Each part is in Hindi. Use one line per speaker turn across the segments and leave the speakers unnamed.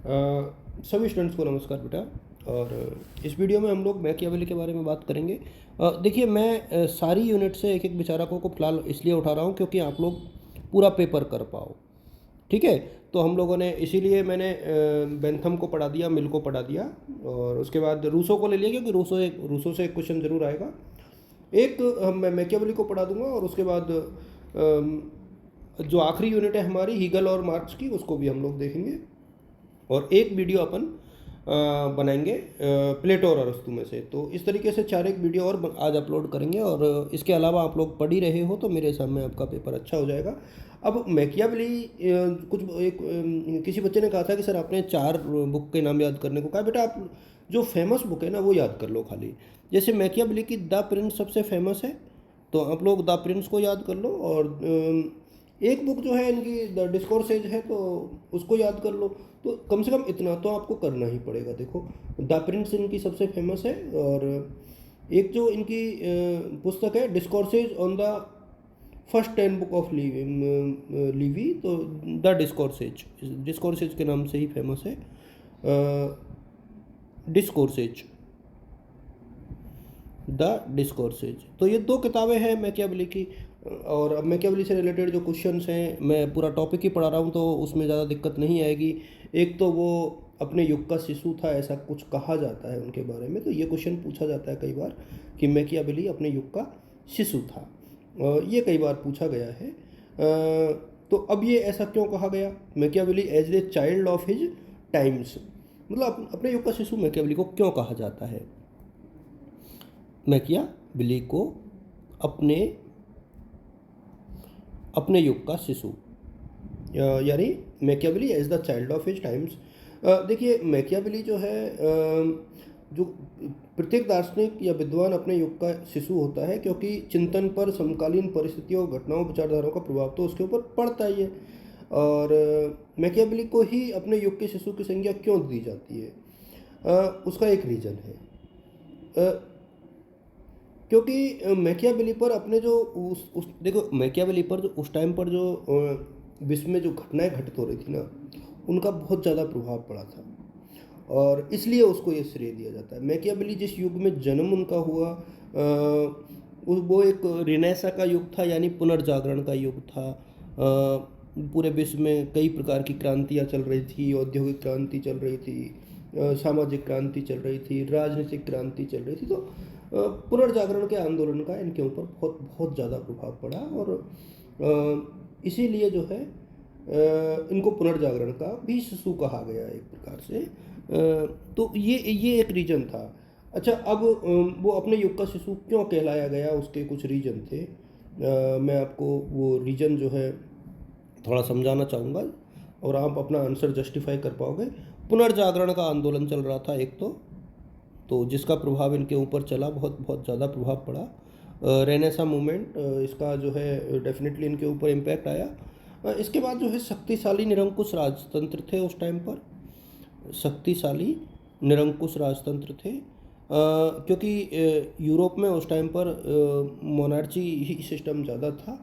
सभी स्टूडेंट्स को नमस्कार बेटा। और इस वीडियो में हम लोग मैकियावेली के बारे में बात करेंगे। देखिए मैं सारी यूनिट से एक एक विचारकों को फिलहाल इसलिए उठा रहा हूँ क्योंकि आप लोग पूरा पेपर कर पाओ। ठीक है, तो हम लोगों ने इसीलिए मैंने बेंथम को पढ़ा दिया, मिल को पढ़ा दिया और उसके बाद रूसो को ले लिया क्योंकि रूसो से एक क्वेश्चन ज़रूर आएगा। एक मैं मैकियावेली को पढ़ा दूंगा और उसके बाद जो आखिरी यूनिट है हमारी हीगल और मार्क्स की, उसको भी हम लोग देखेंगे। और एक वीडियो अपन बनाएंगे प्लेटो और अरस्तू में से। तो इस तरीके से चार एक वीडियो और आज अपलोड करेंगे। और इसके अलावा आप लोग पढ़ ही रहे हो तो मेरे हिसाब में आपका पेपर अच्छा हो जाएगा। अब मैकियावेली कुछ एक किसी बच्चे ने कहा था कि सर आपने चार बुक के नाम याद करने को कहा। बेटा आप जो फेमस बुक है ना वो याद कर लो खाली। जैसे मैकियावेली की द प्रिंस सबसे फेमस है, तो आप लोग द प्रिंस को याद कर लो। और एक बुक जो है इनकी द डिस्कोर्सेज है तो उसको याद कर लो। तो कम से कम इतना तो आपको करना ही पड़ेगा। देखो द प्रिंस इनकी सबसे फेमस है और एक जो इनकी पुस्तक है discourses on the first 10 book of Livy, तो द डिस्कोर्सेज डिस्कोर्सेज के नाम से ही फेमस है। डिस्कोर्सेज द डिस्कोर्सेज, तो ये दो किताबें हैं मैकियावेली की। और अब मैकियावेली से रिलेटेड जो क्वेश्चंस हैं मैं पूरा टॉपिक ही पढ़ा रहा हूँ तो उसमें ज़्यादा दिक्कत नहीं आएगी। एक तो वो अपने युग का शिशु था ऐसा कुछ कहा जाता है उनके बारे में, तो ये क्वेश्चन पूछा जाता है कई बार कि मैकियावेली अपने युग का शिशु था। ये कई बार पूछा गया है। तो अब ये ऐसा क्यों कहा गया, Machiavelli as a child of his times, मतलब अपने युग का शिशु मैकियावेली को क्यों कहा जाता है। मैकियावेली को अपने अपने युग का शिशु यानी Machiavelli as the child of his times. देखिए मैकियावेली जो है जो प्रत्येक दार्शनिक या विद्वान अपने युग का शिशु होता है क्योंकि चिंतन पर समकालीन परिस्थितियों घटनाओं विचारधाराओं का प्रभाव तो उसके ऊपर पड़ता ही है। और मैकियावेली को ही अपने युग के शिशु की संज्ञा क्यों दी जाती है, उसका एक रीज़न है। क्योंकि मैकियावेली पर अपने जो उस देखो मैकियावेली पर जो उस टाइम पर जो विश्व में जो घटनाएं घटित हो रही थी ना उनका बहुत ज़्यादा प्रभाव पड़ा था और इसलिए उसको ये श्रेय दिया जाता है। मैकियावेली जिस युग में जन्म उनका हुआ वो एक रिनेसा का युग था, यानी पुनर्जागरण का युग था। पूरे विश्व में कई प्रकार की क्रांतियाँ चल रही थी, औद्योगिक क्रांति चल रही थी, सामाजिक क्रांति चल रही थी, राजनीतिक क्रांति चल रही थी। तो पुनर्जागरण के आंदोलन का इनके ऊपर बहुत बहुत ज़्यादा प्रभाव पड़ा और इसीलिए जो है इनको पुनर्जागरण का भी शिशु कहा गया एक प्रकार से। तो ये एक रीजन था। अच्छा अब वो अपने युग का शिशु क्यों कहलाया गया उसके कुछ रीजन थे। मैं आपको वो रीजन जो है थोड़ा समझाना चाहूँगा और आप अपना आंसर जस्टिफाई कर पाओगे। पुनर्जागरण का आंदोलन चल रहा था एक तो जिसका प्रभाव इनके ऊपर चला, बहुत बहुत ज़्यादा प्रभाव पड़ा। रेनेसा मूवमेंट इसका जो है डेफिनेटली इनके ऊपर इम्पैक्ट आया। इसके बाद जो है शक्तिशाली निरंकुश राजतंत्र थे उस टाइम पर, शक्तिशाली निरंकुश राजतंत्र थे क्योंकि यूरोप में उस टाइम पर मोनार्ची ही सिस्टम ज़्यादा था।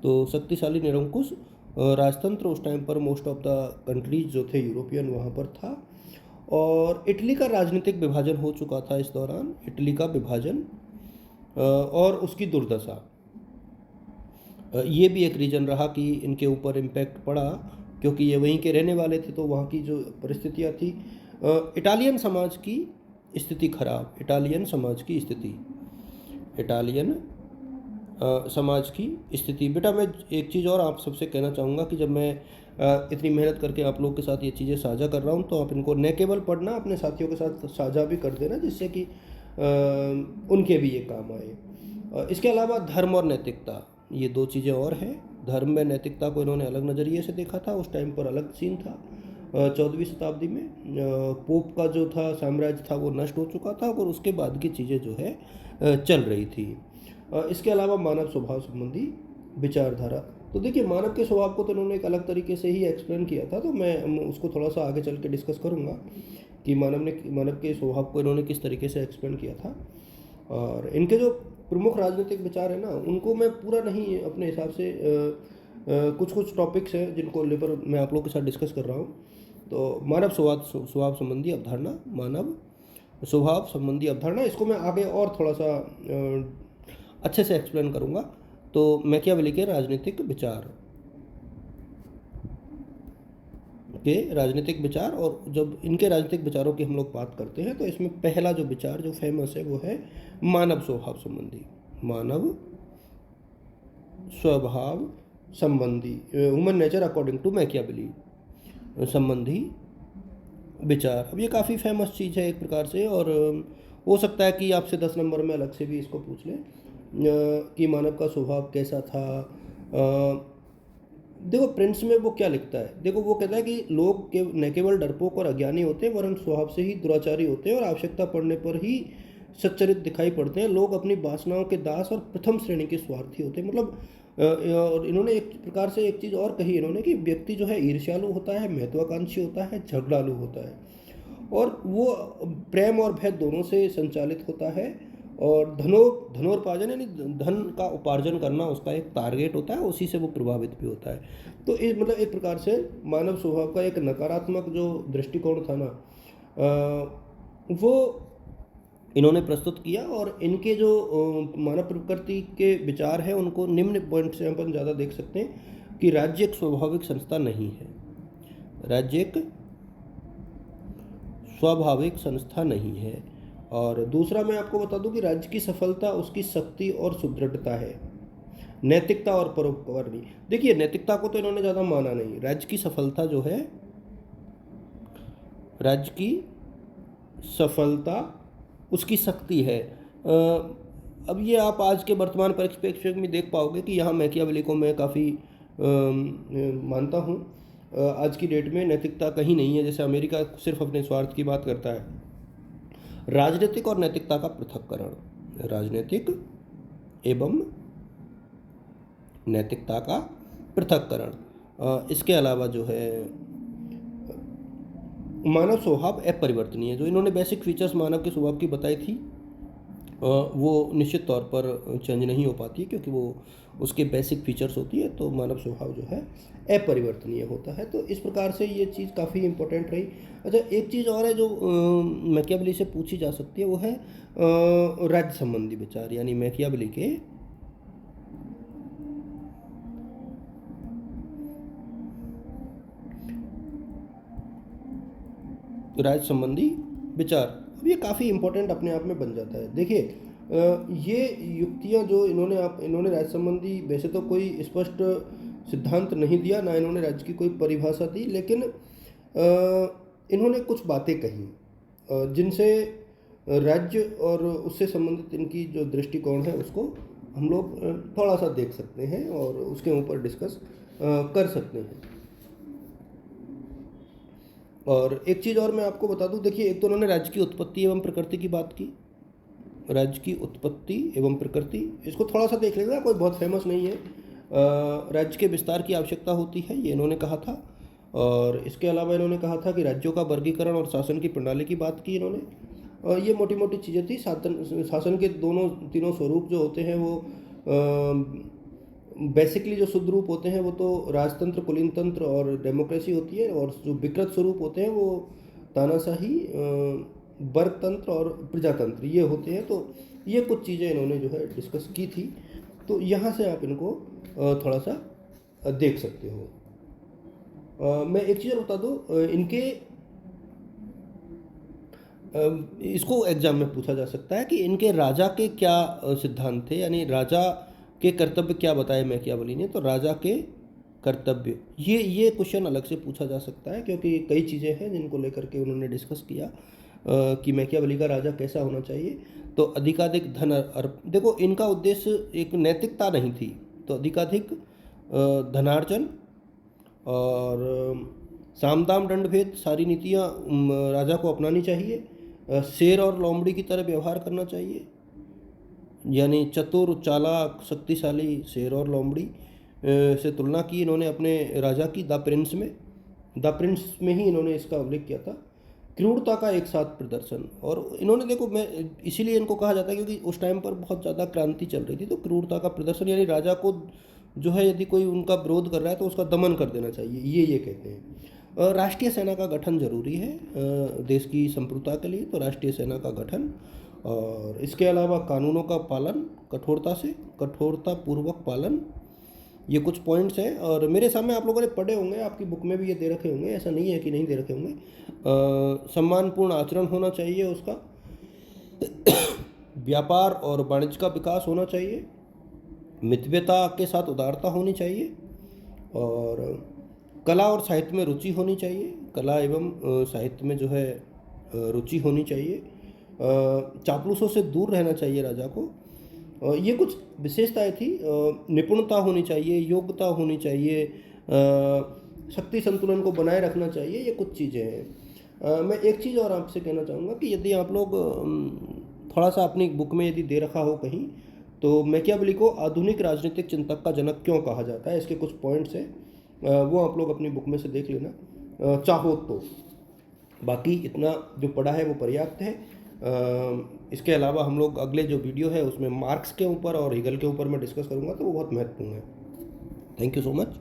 तो शक्तिशाली निरंकुश राजतंत्र उस टाइम पर मोस्ट ऑफ द कंट्रीज जो थे यूरोपियन वहाँ पर था। और इटली का राजनीतिक विभाजन हो चुका था इस दौरान, इटली का विभाजन और उसकी दुर्दशा, ये भी एक रीज़न रहा कि इनके ऊपर इम्पैक्ट पड़ा क्योंकि ये वहीं के रहने वाले थे तो वहाँ की जो परिस्थितियाँ थी। इटालियन समाज की स्थिति खराब, इटालियन समाज की स्थिति, इटालियन समाज की स्थिति। बेटा मैं एक चीज़ और आप सबसे कहना चाहूँगा कि जब मैं इतनी मेहनत करके आप लोगों के साथ ये चीज़ें साझा कर रहा हूँ तो आप इनको न केवल पढ़ना, अपने साथियों के साथ साझा भी कर देना जिससे कि उनके भी ये काम आए। इसके अलावा धर्म और नैतिकता, ये दो चीज़ें और हैं। धर्म में नैतिकता को इन्होंने अलग नज़रिए से देखा था, उस टाइम पर अलग सीन था। 14वीं शताब्दी में पोप का जो था साम्राज्य था वो नष्ट हो चुका था और उसके बाद की चीज़ें जो है चल रही थी। इसके अलावा मानव स्वभाव संबंधी विचारधारा, तो देखिए मानव के स्वभाव को तो इन्होंने एक अलग तरीके से ही एक्सप्लेन किया था, तो मैं उसको थोड़ा सा आगे चल के डिस्कस करूँगा कि मानव के स्वभाव को इन्होंने किस तरीके से एक्सप्लेन किया था। और इनके जो प्रमुख राजनीतिक विचार है ना उनको मैं पूरा नहीं अपने हिसाब से कुछ कुछ टॉपिक्स हैं जिनको लेकर मैं आप लोगों के साथ डिस्कस कर रहा हूँ। तो मानव स्वभाव संबंधी अवधारणा, मानव स्वभाव संबंधी अवधारणा, इसको मैं आगे और थोड़ा सा अच्छे से एक्सप्लेन करूँगा। तो मैकियावेली के राजनीतिक विचार और जब इनके राजनीतिक विचारों की हम लोग बात करते हैं तो इसमें पहला जो विचार जो फेमस है वो है मानव स्वभाव संबंधी human nature according to Machiavelli संबंधी विचार। अब ये काफ़ी फेमस चीज़ है एक प्रकार से, और हो सकता है कि आपसे 10 नंबर में अलग से भी इसको पूछ लें कि मानव का स्वभाव कैसा था। देखो प्रिंस में वो क्या लिखता है, देखो वो कहता है कि लोग न केवल डरपोक और अज्ञानी होते हैं वरन स्वभाव से ही दुराचारी होते हैं और आवश्यकता पड़ने पर ही सच्चरित दिखाई पड़ते हैं। लोग अपनी वासनाओं के दास और प्रथम श्रेणी के स्वार्थी होते हैं। मतलब और इन्होंने एक प्रकार से एक चीज़ और कही इन्होंने कि व्यक्ति जो है ईर्ष्यालु होता है, महत्वाकांक्षी होता है, झगड़ालू होता है, और वो प्रेम और भय दोनों से संचालित होता है, और धनोपार्जन यानी धन का उपार्जन करना उसका एक टारगेट होता है, उसी से वो प्रभावित भी होता है। तो इस मतलब एक प्रकार से मानव स्वभाव का एक नकारात्मक जो दृष्टिकोण था ना वो इन्होंने प्रस्तुत किया। और इनके जो मानव प्रकृति के विचार हैं उनको निम्न पॉइंट से अपन ज़्यादा देख सकते हैं कि राज्य एक स्वाभाविक संस्था नहीं है, राज्य एक स्वाभाविक संस्था नहीं है। और दूसरा मैं आपको बता दूं कि राज्य की सफलता उसकी शक्ति और सुदृढ़ता है, नैतिकता और परोपकार नहीं। देखिए नैतिकता को तो इन्होंने ज़्यादा माना नहीं, राज्य की सफलता जो है, राज्य की सफलता उसकी शक्ति है। अब ये आप आज के वर्तमान परिप्रेक्ष्य में देख पाओगे कि यहाँ मैकियावेली को मैं काफ़ी मानता हूँ। आज की डेट में नैतिकता कहीं नहीं है, जैसे अमेरिका सिर्फ अपने स्वार्थ की बात करता है। राजनीतिक और नैतिकता का पृथक्करण, राजनीतिक एवं नैतिकता का पृथक्करण। इसके अलावा जो है मानव स्वभाव अपरिवर्तनीय है। जो इन्होंने बेसिक फीचर्स मानव के स्वभाव की बताई थी वो निश्चित तौर पर चेंज नहीं हो पाती क्योंकि वो उसके बेसिक फीचर्स होती है। तो मानव स्वभाव जो है अपरिवर्तनीय होता है। तो इस प्रकार से ये चीज़ काफ़ी इंपॉर्टेंट रही। अच्छा एक चीज़ और है जो मैकियावेली से पूछी जा सकती है, वो है राज्य संबंधी विचार, यानी मैकियावेली के राज्य संबंधी विचार। अब ये काफ़ी इंपॉर्टेंट अपने आप में बन जाता है। देखिए ये युक्तियाँ जो इन्होंने राज्य संबंधी, वैसे तो कोई स्पष्ट सिद्धांत नहीं दिया, ना इन्होंने राज्य की कोई परिभाषा दी, लेकिन इन्होंने कुछ बातें कही जिनसे राज्य और उससे संबंधित इनकी जो दृष्टिकोण है उसको हम लोग थोड़ा सा देख सकते हैं और उसके ऊपर डिस्कस कर सकते हैं। और एक चीज़ और मैं आपको बता दूं, देखिए एक तो उन्होंने राज्य की उत्पत्ति एवं प्रकृति की बात की, राज्य की उत्पत्ति एवं प्रकृति, इसको थोड़ा सा देख लेना, कोई बहुत फेमस नहीं है। राज्य के विस्तार की आवश्यकता होती है, ये इन्होंने कहा था। और इसके अलावा इन्होंने कहा था कि राज्यों का वर्गीकरण और शासन की प्रणाली की बात की इन्होंने। और ये मोटी मोटी चीज़ें थी। शासन के तीनों स्वरूप जो होते हैं वो बेसिकली जो शुद्ध रूप होते हैं वो तो राजतंत्र, कुलीन तंत्र और डेमोक्रेसी होती है, और जो विकृत स्वरूप होते हैं वो तानाशाही, वर्गतंत्र और प्रजातंत्र ये होते हैं। तो ये कुछ चीज़ें इन्होंने जो है डिस्कस की थी, तो यहाँ से आप इनको थोड़ा सा देख सकते हो। मैं एक चीज़ बता दूँ, इनके इसको एग्जाम में पूछा जा सकता है कि इनके राजा के क्या सिद्धांत थे, यानी राजा के कर्तव्य क्या बताए मैकियावेली ने। तो राजा के कर्तव्य, ये क्वेश्चन अलग से पूछा जा सकता है क्योंकि कई चीज़ें हैं जिनको लेकर के उन्होंने डिस्कस किया कि मैकियावेली का राजा कैसा होना चाहिए। तो अधिकाधिक धन देखो इनका उद्देश्य एक नैतिकता नहीं थी, तो अधिकाधिक धनार्जन और साम दाम दंड भेद सारी नीतियाँ राजा को अपनानी चाहिए। शेर और लोमड़ी की तरह व्यवहार करना चाहिए, यानी चतुर, चालाक, शक्तिशाली शेर और लोमड़ी से तुलना की इन्होंने अपने राजा की द प्रिंस में ही इन्होंने इसका उल्लेख किया था। क्रूरता का एक साथ प्रदर्शन, और इन्होंने देखो मैं इसीलिए इनको कहा जाता है क्योंकि उस टाइम पर बहुत ज़्यादा क्रांति चल रही थी। तो क्रूरता का प्रदर्शन यानी राजा को जो है यदि कोई उनका विरोध कर रहा है तो उसका दमन कर देना चाहिए, ये कहते हैं। राष्ट्रीय सेना का गठन जरूरी है देश की संप्रभुता के लिए, तो राष्ट्रीय सेना का गठन, और इसके अलावा कानूनों का पालन कठोरतापूर्वक पालन, ये कुछ पॉइंट्स हैं। और मेरे सामने आप लोगों ने पढ़े होंगे, आपकी बुक में भी ये दे रखे होंगे, ऐसा नहीं है कि नहीं दे रखे होंगे। सम्मानपूर्ण आचरण होना चाहिए उसका, व्यापार और वाणिज्य का विकास होना चाहिए, मितव्यता के साथ उदारता होनी चाहिए, और कला और साहित्य में रुचि होनी चाहिए, कला एवं साहित्य में जो है रुचि होनी चाहिए, चापलूसों से दूर रहना चाहिए राजा को। ये कुछ विशेषताएं थी। निपुणता होनी चाहिए, योग्यता होनी चाहिए, शक्ति संतुलन को बनाए रखना चाहिए, ये कुछ चीज़ें हैं। मैं एक चीज़ और आपसे कहना चाहूँगा कि यदि आप लोग थोड़ा सा अपनी बुक में यदि दे रखा हो कहीं, तो मैकियावेली को आधुनिक राजनीतिक चिंतक का जनक क्यों कहा जाता है, इसके कुछ पॉइंट्स हैं, वो आप लोग अपनी बुक में से देख लेना चाहो तो। बाकी इतना जो पढ़ा है वो पर्याप्त है। इसके अलावा हम लोग अगले जो वीडियो है उसमें मार्क्स के ऊपर और हीगल के ऊपर मैं डिस्कस करूँगा, तो वो बहुत महत्वपूर्ण है। Thank you so much.